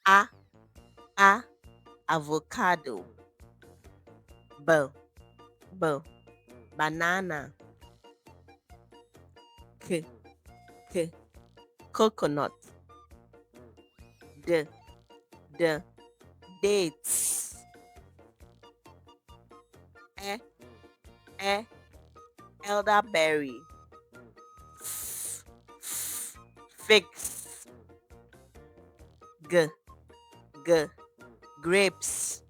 A A avocado. B B banana. K K coconut. D D dates. E E elderberry. F figs. G G grapes.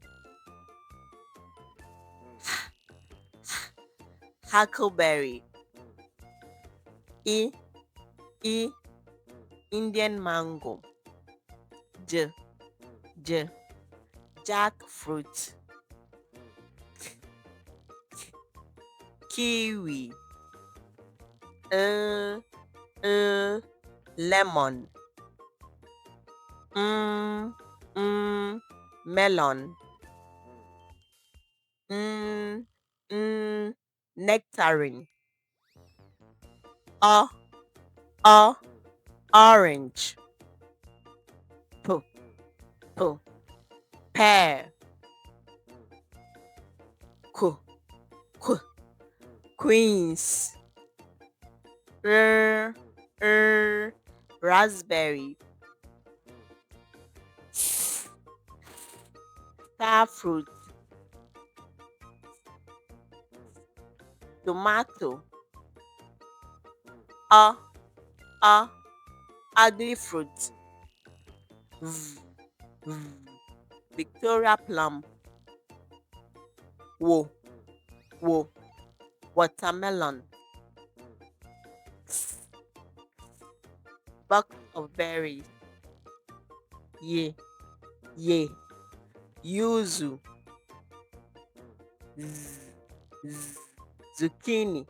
Huckleberry. E E Indian mango. J J jackfruit. Kiwi. Uh lemon. Mm, melon. Mm, nectarine. O O orange. P P pear. Q Q queens. R raspberry. Starfruit. Tomato. O O ugly fruit. V V Victoria plum. Wo wo watermelon. Box of berries. Ye ye Yuzu. Z- Zucchini.